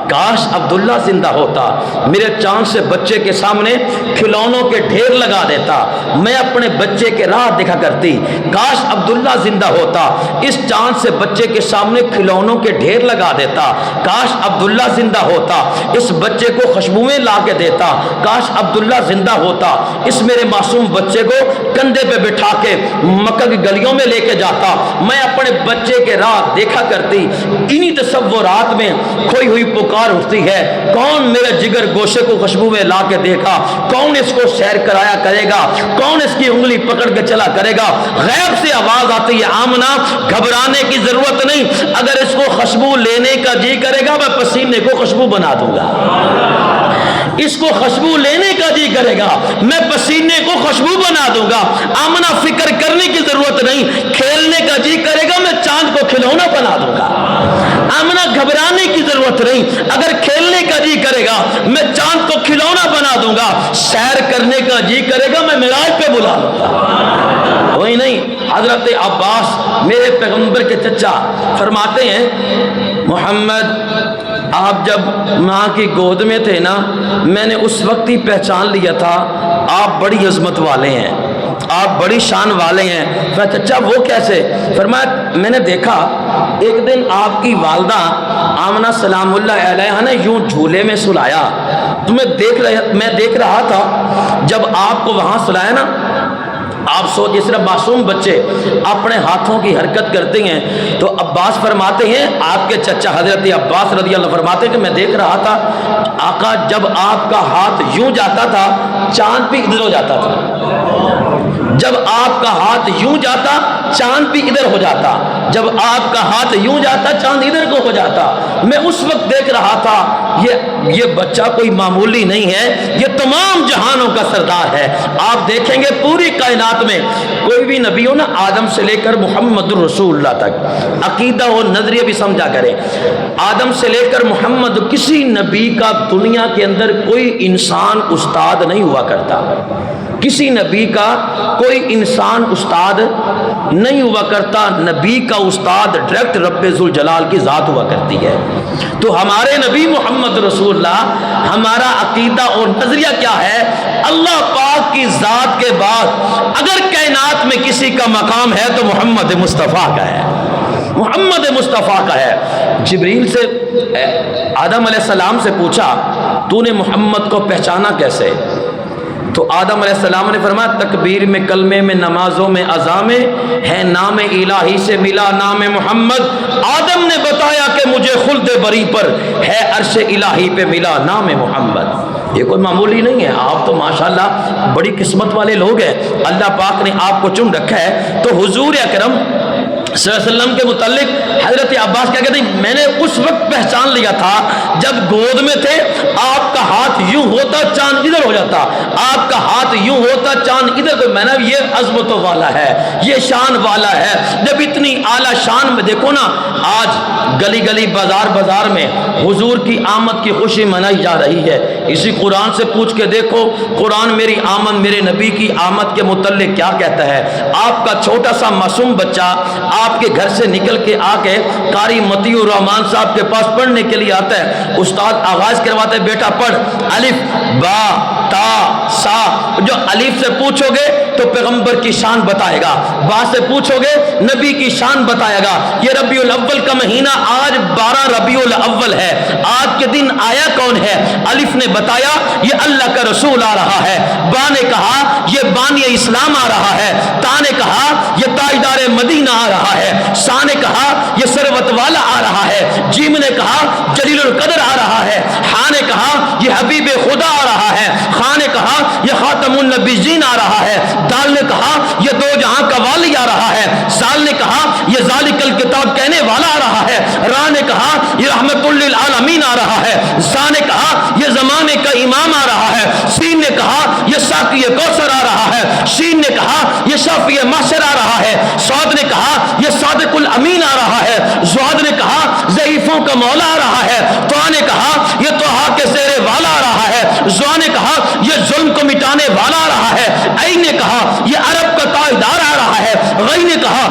کاش عبداللہ زندہ ہوتا میرے چاند سے بچے کے سامنے کھلونوں کے ڈھیر لگا دیتا میں اپنے بچے کے راہ دکھا کرتی کاش عبداللہ زندہ ہوتا اس چاند سے بچے کے سامنے کھلونوں کے ڈھیر لگا دیتا کاش عبداللہ زندہ ہوتا اس بچے کو خوشبوئیں لا کے دیتا کاش عبداللہ زندہ ہوتا اس میرے معصوم بچے کو کندھے پہ بٹھا کے مکہ کی گلیوں میں لے کے جاتا میں اپنے بچے کے راہ دیکھا کرتی انہی تصورات میں کھوئی ہوئی پکار اٹھتی ہے کون میرے جگر گوشے کو خوشبو میں لا کے دیکھا کون اس کو سیر کرایا کرے گا کون اس کی انگلی پکڑ کے چلا کرے گا غیب سے آواز آتی ہے آمنہ گھبرانے کی ضرورت نہیں اگر اس کو خوشبو لینے کا جی کرے گا میں پسینے کو خوشبو بنا دوں گا اس کو خوشبو لینے کا جی کرے گا میں پسینے کو خوشبو بنا دوں گا آمنہ فکر کرنے کی ضرورت نہیں کھیلنے کا جی کرے گا میں چاند کو کھلونا بنا دوں گا آمنہ گھبرانے کی ضرورت نہیں اگر کھیلنے کا جی کرے گا میں چاند کو کھلونا بنا دوں گا سیر کرنے کا جی کرے گا میں معراج پہ بلا دوں گا وہی نہیں حضرت عباس میرے پیغمبر کے چچا فرماتے ہیں محمد آپ جب ماں کی گود میں تھے نا، میں نے اس وقت ہی پہچان لیا تھا آپ بڑی عظمت والے ہیں، آپ بڑی شان والے ہیں۔ فرمایا چچا وہ کیسے؟ فرمایا میں نے دیکھا ایک دن آپ کی والدہ آمنہ سلام اللہ علیہا نے یوں جھولے میں سلایا تو میں دیکھ رہا تھا جب آپ کو وہاں سلایا نا، آپ سوچ جس طرح معصوم بچے اپنے ہاتھوں کی حرکت کرتے ہیں، تو عباس فرماتے ہیں، آپ کے چچا حضرت عباس رضی اللہ فرماتے ہیں کہ میں دیکھ رہا تھا آقا جب آپ کا ہاتھ یوں جاتا تھا چاند بھی ادھر ہو جاتا تھا، جب آپ کا ہاتھ یوں جاتا چاند بھی ادھر ہو جاتا، جب آپ کا ہاتھ یوں جاتا چاند ادھر کو ہو جاتا۔ میں اس وقت دیکھ رہا تھا یہ بچہ کوئی معمولی نہیں ہے، یہ تمام جہانوں کا سردار ہے۔ آپ دیکھیں گے پوری کائنات میں کوئی بھی نبی ہو نا، آدم سے لے کر محمد الرسول اللہ تک، عقیدہ اور نظریہ بھی سمجھا کریں، آدم سے لے کر محمد، کسی نبی کا دنیا کے اندر کوئی انسان استاد نہیں ہوا کرتا، کسی نبی کا کوئی انسان استاد نہیں ہوا کرتا، نبی کا استاد ڈائریکٹ رب ذوالجلال کی ذات ہوا کرتی ہے۔ تو ہمارے نبی محمد رسول اللہ، ہمارا عقیدہ اور نظریہ کیا ہے؟ اللہ پاک کی ذات کے بعد اگر کائنات میں کسی کا مقام ہے تو محمد مصطفیٰ کا ہے، محمد مصطفیٰ کا ہے۔ جبریل سے آدم علیہ السلام سے پوچھا تو نے محمد کو پہچانا کیسے؟ تو آدم علیہ السلام نے فرمایا تکبیر میں، کلمے میں، نمازوں میں، اذان میں ہے، نام الہی سے ملا نام محمد۔ آدم نے بتایا کہ مجھے خلد بری پر ہے، عرش الہی پہ ملا نام محمد۔ یہ کوئی معمولی نہیں ہے، آپ تو ماشاءاللہ بڑی قسمت والے لوگ ہیں، اللہ پاک نے آپ کو چن رکھا ہے۔ تو حضور اکرم صلی اللہ علیہ وسلم کے متعلق حضرت عباس کیا کہتے ہیں، میں نے اس وقت پہچان لیا تھا جب گود میں تھے، آپ کا ہاتھ یوں ہوتا چاند ادھر ہو جاتا، آپ کا ہاتھ یوں ہوتا چاند ادھر کو، میں نے یہ عظمتوں والا ہے، یہ شان والا ہے۔ جب اتنی اعلیٰ شان میں دیکھو نا، آج گلی گلی بازار بازار میں حضور کی آمد کی خوشی منائی جا رہی ہے۔ اسی قرآن سے پوچھ کے دیکھو، قرآن میری آمد، میرے نبی کی آمد کے متعلق کیا کہتا ہے؟ آپ کا چھوٹا سا معصوم بچہ آپ کے گھر سے نکل کے آ کے قاری مطیع الرحمان صاحب کے پاس پڑھنے کے لیے آتا ہے، استاد آغاز کرواتے ہیں بیٹا پڑھ، الف با تا سا۔ جو الف سے پوچھو گے تو پیغمبر کی شان بتائے گا، با سے پوچھو گے نبی کی شان بتائے گا۔ یہ ربیع الاول کا مہینہ آج 12 ربیع الاول ہے، آج کے دن آیا کون ہے؟ الف نے بتایا یہ اللہ کا رسول آ رہا ہے، با نے کہا یہ بانی اسلام آ رہا ہے، تا نے کہا یہ تاجدار مدینہ آ رہا ہے، سا نے کہا یہ ثروت والا آ رہا ہے، جیم نے کہا جلیل القدر آ رہا ہے، ہا نے کہا یہ حبیب خدا آ رہا ہے، خا نے کہا یہ خاتم النبیین آ رہا ہے، دال نے کہا یہ دو جہاں کا والی آ رہا ہے، زال نے کہا یہ ذالک الکتاب کہنے والا آ رہا ہے، را نے کہا یہ رحمت للعالمین آ رہا ہے، زا نے کہا یہ زمانے کا امام آ رہا ہے، سین نے کہا یہ ساقی کوثر آ رہا ہے، شین نے کہا یہ شافی محشر آ رہا ہے، صاد نے کہا یہ صادق الامین آ رہا ہے، زواد نے کہا ضعیفوں کا مولا آ رہا ہے، تو نے کہا یہ توہا کے زیر والا آ رہا ہے، زوا نے کہا یہ ظلم کو مٹانے والا آ رہا ہے، عین نے کہا یہ عرب کا تاجدار آ رہا ہے، غی نے کہا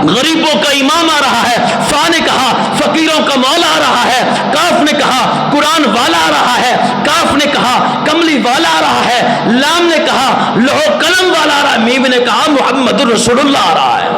غریبوں کا امام آ رہا ہے، فا نے کہا فقیروں کا مولا آ رہا ہے، کاف نے کہا قرآن والا آ رہا ہے، کاف نے کہا کملی والا آ رہا ہے، لام نے کہا لوح قلم والا آ رہا ہے، میم نے کہا محمد الرسول اللہ آ رہا ہے،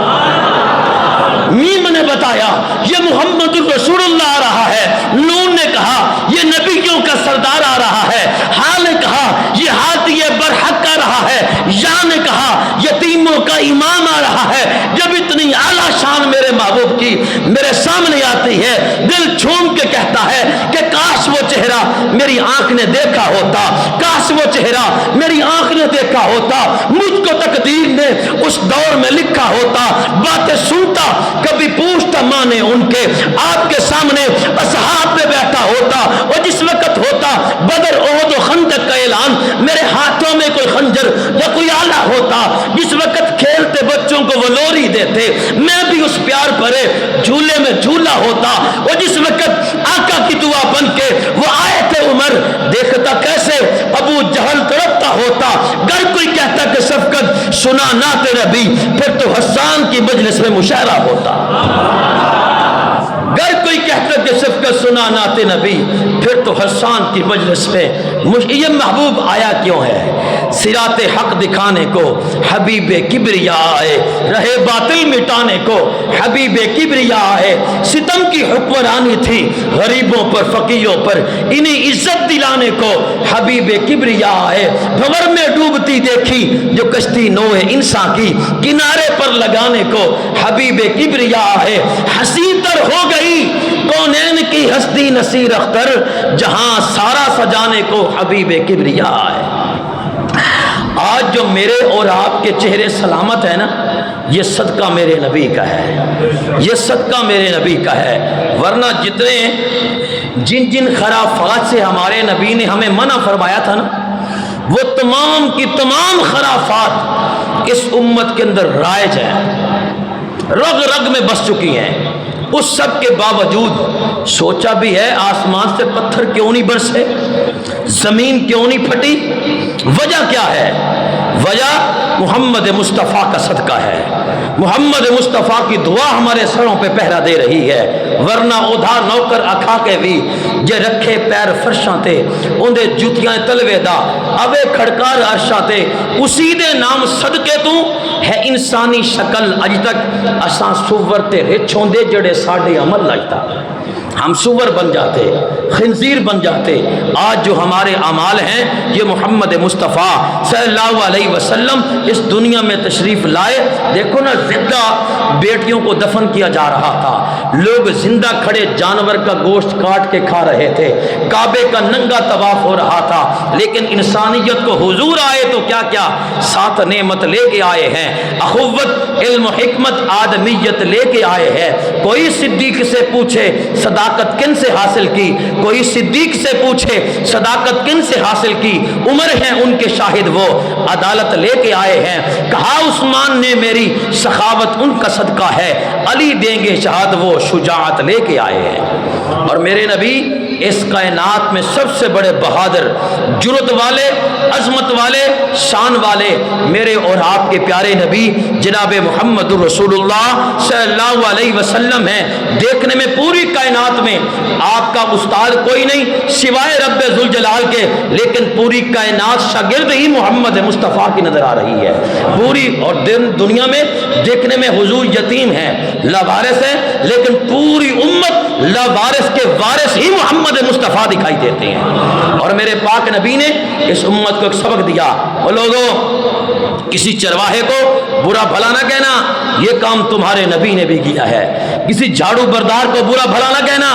میم نے بتایا یہ محمد الرسول اللہ آ رہا ہے، نون نے کہا یہ نبیوں کا سردار آ رہا ہے، ہا نے کہا یہ ہاتھی برحق آ رہا ہے، یا نے کہا یتیموں کا امام آ رہا ہے۔ جب اتنی اعلیٰ شان میرے محبوب کی میرے سامنے آتی ہے، دل جھوم کے کہتا ہے کہ کاش وہ چہرہ میری آنکھ نے دیکھا ہوتا، کاش وہ چہرہ میری آنکھ نے دیکھا ہوتا، مجھ کو تقدیر نے اس دور میں لکھا ہوتا، باتیں سنتا کبھی پوچھتا ماں نے ان کے، آپ کے سامنے اصحاب میں بیٹھا ہوتا، اور جس وقت ہوتا بدر احد و خندق کا اعلان، میرے ہاتھوں میں کوئی خنجر یا کوئی آلہ ہوتا، جس وقت کھیلتے بچوں کو وہ لوری دیتے، میں بھی اس پیار بھرے جھولے میں جھولا ہوتا، اور جس وقت آقا کی دعا بن کے وہ آئے تھے عمر، دیکھتا کیسے ابو جہل تڑپتا ہوتا، گر کوئی کہتا کہ شفقت سنا نعت نبی، پھر تو حسان کی مجلس میں مشاعرہ ہوتا، گر کوئی کہتا کہ یوسف کا سنا نعت نبی، پھر تو حسان کی مجلس میں یہ محبوب آیا کیوں ہے؟ صراط حق دکھانے کو حبیب کبریا آئے، رہے باطل مٹانے کو حبیب کبریا آئے۔ ستم کی حکمرانی تھی غریبوں پر فقیروں پر، انہیں عزت دلانے کو حبیب کبریا آئے۔ بھور میں ڈوبتی دیکھی جو کشتی نوح انسان کی، کنارے پر لگانے کو حبیب کبریا آئے۔ حسین تر ہو گئی کونین کی ہستی نصیر اختر، جہاں سارا سجانے کو حبیب کبریا آئے۔ آج جو میرے اور آپ کے چہرے سلامت ہے نا، یہ صدقہ میرے نبی کا ہے، یہ صدقہ میرے نبی کا ہے۔ ورنہ جن جن خرافات سے ہمارے نبی نے ہمیں منع فرمایا تھا نا، وہ تمام کی تمام خرافات اس امت کے اندر رائج ہیں، رگ رگ میں بس چکی ہیں۔ اس سب کے باوجود سوچا بھی ہے آسمان سے پتھر کیوں نہیں برسے، زمین کیوں نہیں پھٹی؟ وجہ کیا ہے؟ وجہ محمد مصطفیٰ کا صدقہ ہے، محمد مصطفیٰ کی دعا ہمارے سروں پہ پہرا دے رہی ہے۔ ورنہ ادھا نوکر اکھا کے بھی جے رکھے پیر فرشاں تے، اندے جوتیاں تلوے دا اوے کھڑکار عرشاں تے، اسی دے نام صدقے تو ہے انسانی شکل اج تک اساں سور تے رچ ہوندے جڑے ساڈے عمل لجتا، ہم سور بن جاتے، خنزیر بن جاتے۔ آج جو ہمارے اعمال ہیں یہ محمد مصطفیٰ صلی اللہ علیہ وسلم اس دنیا میں تشریف لائے۔ دیکھو نا، زندہ بیٹیوں کو دفن کیا جا رہا تھا، لوگ زندہ کھڑے جانور کا گوشت کاٹ کے کھا رہے تھے، کعبے کا ننگا طواف ہو رہا تھا، لیکن انسانیت کو حضور آئے تو کیا کیا سات نعمت لے کے آئے ہیں، اخوت، علم و حکمت، آدمیت لے کے آئے ہیں۔ کوئی صدیق سے پوچھے صداقت کن سے حاصل کی، کوئی صدیق سے پوچھے صداقت کن سے حاصل کی، عمر ہیں ان کے شاہد وہ عدالت لے کے آئے ہیں۔ کہا عثمان نے میری سخاوت ان کا صدقہ ہے، علی دیں گے شہادت وہ شجاعت لے کے آئے ہیں۔ اور میرے نبی اس کائنات میں سب سے بڑے بہادر، جرأت والے، عظمت والے، شان والے میرے اور آپ کے پیارے نبی جناب محمد رسول اللہ صلی اللہ علیہ وسلم ہیں۔ دیکھنے میں پوری کائنات میں آپ کا استاد کوئی نہیں سوائے رب ذوالجلال کے، لیکن پوری کائنات شاگرد ہی محمد مصطفیٰ کی نظر آ رہی ہے پوری۔ اور دنیا میں دیکھنے میں حضور یتیم ہیں، لاوارث ہیں، لیکن پوری امت لاوارث کے وارث ہی محمد مصطفیٰ دکھائی دیتے ہیں۔ اور میرے پاک نبی نے اس امت کو ایک سبق دیا، وہ لوگوں کسی چرواہے کو برا بھلا نہ کہنا، یہ کام تمہارے نبی نے بھی کیا ہے۔ کسی جھاڑو بردار کو برا بھلا نہ کہنا،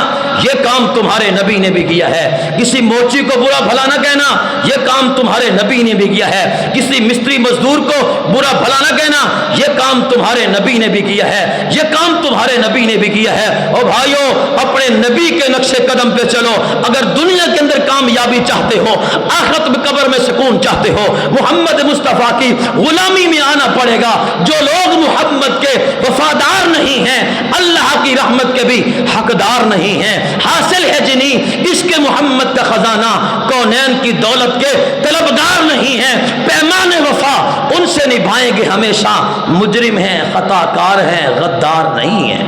یہ کام تمہارے نبی نے بھی کیا ہے۔ کسی موچی کو برا بھلا نہ کہنا، یہ کام تمہارے نبی نے بھی کیا ہے۔ کسی مستری مزدور کو برا بھلا نہ کہنا، یہ کام تمہارے نبی نے بھی کیا ہے، یہ کام تمہارے نبی نے بھی کیا ہے۔ اور بھائیو، اپنے نبی کے نقش قدم پہ چلو۔ اگر دنیا کے اندر کامیابی چاہتے ہو، آخرت میں قبر میں سکون چاہتے ہو، محمد مصطفیٰ کی غلامی میں آنا پڑے گا۔ جو لوگ محمد کے وفادار نہیں ہیں، اللہ کی رحمت کے بھی حقدار نہیں ہیں۔ حاصل ہے جنہیں عشق محمد کا خزانہ، کونین کی دولت کے طلبگار نہیں ہیں۔ پیمان وفا ان سے نبھائیں گے ہمیشہ، مجرم ہیں، خطا کار ہیں، غدار نہیں ہیں۔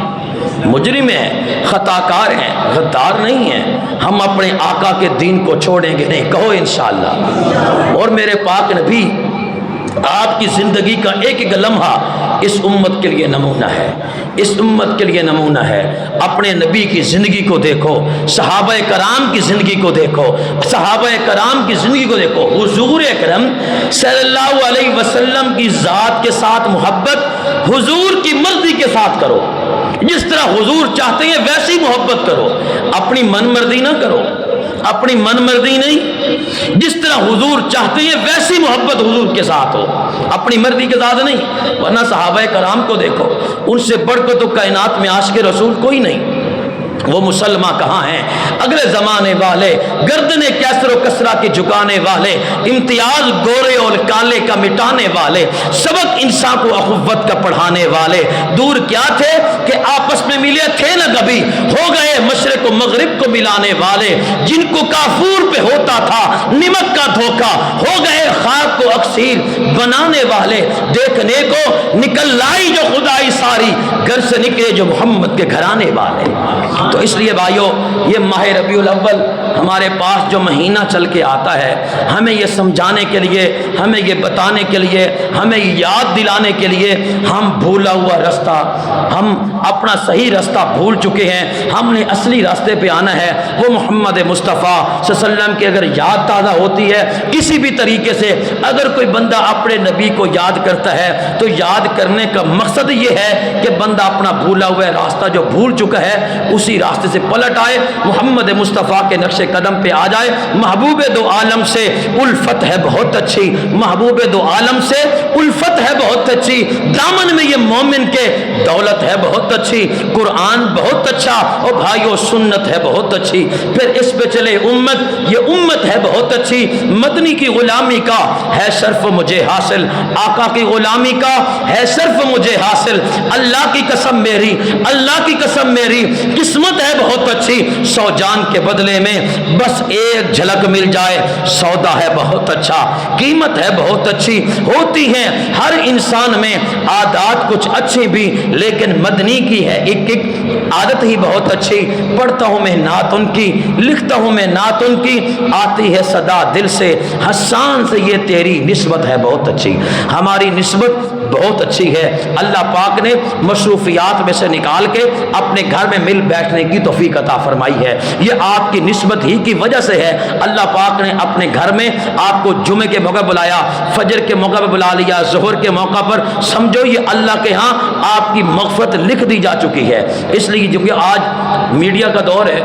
مجرم ہیں، خطا کار ہیں، غدار نہیں ہیں۔ ہم اپنے آقا کے دین کو چھوڑیں گے نہیں، کہو انشاءاللہ۔ اور میرے پاک نبی، آپ کی زندگی کا ایک ایک لمحہ اس امت کے لیے نمونہ ہے، اس امت کے لیے نمونہ ہے۔ اپنے نبی کی زندگی کو دیکھو، صحابہ کرام کی زندگی کو دیکھو، صحابہ کرام کی زندگی کو دیکھو۔ حضور اکرم صلی اللہ علیہ وسلم کی ذات کے ساتھ محبت حضور کی مرضی کے ساتھ کرو، جس طرح حضور چاہتے ہیں ویسی محبت کرو، اپنی من مرضی نہ کرو، اپنی من مرضی نہیں، جس طرح حضور چاہتے ہیں ویسی محبت حضور کے ساتھ ہو، اپنی مرضی کے ساتھ نہیں۔ ورنہ صحابہ کرام کو دیکھو، ان سے بڑھ کر تو کائنات میں عاشق رسول کوئی نہیں۔ وہ مسلمہ کہاں ہیں اگلے زمانے والے، گردن کیسر و کسرا کے جھکانے والے، امتیاز گورے اور کالے کا مٹانے والے، سبق انسان کو اخوت کا پڑھانے والے۔ دور کیا تھے کہ آپس میں ملے تھے نہ کبھی، ہو گئے مشرق و مغرب کو ملانے والے۔ جن کو کافور پہ ہوتا تھا نمک کا دھوکا، ہو گئے خاک کو اکسیر بنانے والے۔ دیکھنے کو نکل لائی جو خدائی ساری، گھر سے نکلے جو محمد کے گھرانے والے۔ تو اس لیے بھائیو یہ ماہ ربیع الاول ہمارے پاس جو مہینہ چل کے آتا ہے، ہمیں یہ سمجھانے کے لیے، ہمیں یہ بتانے کے لیے، ہمیں یاد دلانے کے لیے ہم بھولا ہوا راستہ، ہم اپنا صحیح راستہ بھول چکے ہیں، ہم نے اصلی راستے پہ آنا ہے، وہ محمد مصطفیٰ صلی اللہ علیہ وسلم کی اگر یاد تازہ ہوتی ہے کسی بھی طریقے سے، اگر کوئی بندہ اپنے نبی کو یاد کرتا ہے تو یاد کرنے کا مقصد یہ ہے کہ بندہ اپنا بھولا ہوا راستہ جو بھول چکا ہے اسی راستے سے پلٹ آئے، محمد مصطفیٰ کے نقش قدم پہ آ جائے۔ محبوب دو عالم سے الفت ہے بہت اچھی، محبوب دو عالم سے الفت ہے بہت اچھی، دامن میں یہ مومن کے دولت ہے بہت اچھی، قرآن بہت اچھا، اور بھائیو سنت ہے بہت اچھی، پھر اس پہ چلے امت، یہ امت ہے بہت اچھی، مدنی کی غلامی کا ہے شرف مجھے حاصل، آقا کی غلامی کا ہے شرف مجھے حاصل، اللہ کی قسم میری، اللہ کی قسم میری قسمت ہے بہت اچھی، 100 جان کے بدلے میں بس ایک جھلک مل جائے سودا ہے بہت اچھا، قیمت ہے بہت اچھی، ہوتی ہے ہر انسان میں عادات کچھ اچھی بھی، لیکن مدنی کی ہے ایک ایک عادت ہی بہت اچھی، پڑھتا ہوں میں نعت ان کی، لکھتا ہوں میں نعت ان کی، آتی ہے صدا دل سے، حسان سے یہ تیری نسبت ہے بہت اچھی، ہماری نسبت بہت اچھی ہے، اللہ پاک نے مصروفیات میں سے نکال کے اپنے گھر میں مل بیٹھنے کی توفیق عطا فرمائی ہے، یہ آپ کی نسبت ہی کی وجہ سے ہے، اللہ پاک نے اپنے گھر میں آپ کو جمعے کے موقع بلایا، فجر کے موقع پہ بلا لیا، ظہر کے موقع پر، سمجھو یہ اللہ کے ہاں آپ کی مغفرت لکھ دی جا چکی ہے، اس لیے کیونکہ آج میڈیا کا دور ہے،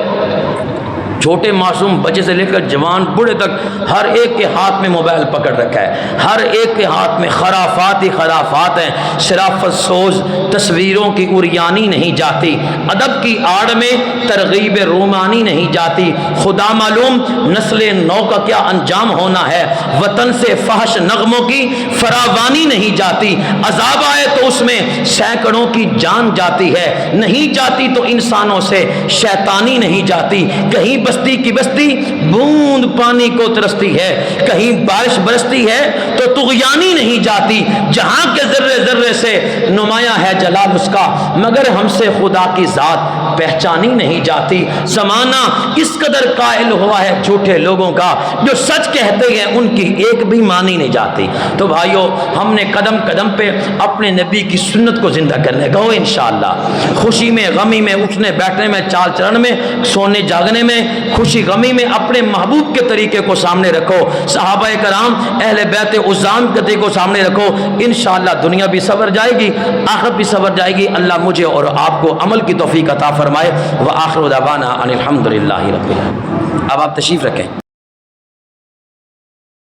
چھوٹے معصوم بچے سے لے کر جوان بوڑھے تک ہر ایک کے ہاتھ میں موبائل پکڑ رکھا ہے، ہر ایک کے ہاتھ میں خرافات ہی خرافات ہیں، شرافت سوز تصویروں کی عریانی نہیں جاتی، ادب کی آڑ میں ترغیب رومانی نہیں جاتی، خدا معلوم نسل نو کا کیا انجام ہونا ہے، وطن سے فحش نغموں کی فراوانی نہیں جاتی، عذاب آئے تو اس میں سینکڑوں کی جان جاتی ہے، نہیں جاتی تو انسانوں سے شیطانی نہیں جاتی، کہیں بستی کی بستی بوند پانی کو ترستی ہے، کہیں بارش برستی ہے تو طغیانی نہیں جاتی، جہاں کے ذرے ذرے سے نمایاں ہے جلال اس کا، مگر ہم سے خدا کی ذات پہچانی نہیں جاتی، زمانہ اس قدر قائل ہوا ہے جھوٹے لوگوں کا، جو سچ کہتے ہیں ان کی ایک بھی مانی نہیں جاتی، تو بھائیو ہم نے قدم قدم پہ اپنے نبی کی سنت کو زندہ کرنے کا ہو انشاءاللہ، خوشی میں غمی میں اٹھنے بیٹھنے میں چال چلن میں سونے جاگنے میں خوشی غمی میں اپنے محبوب کے طریقے کو سامنے رکھو، صحابہ کرام اہل بیت عظام کے طریقے کو سامنے رکھو، انشاءاللہ دنیا بھی سنور جائے گی، آخرت بھی سنور جائے گی، اللہ مجھے اور آپ کو عمل کی توفیق عطا فرمائے، وآخر دعوانا ان الحمدللہ رب العالمین۔ اب آپ تشریف رکھیں۔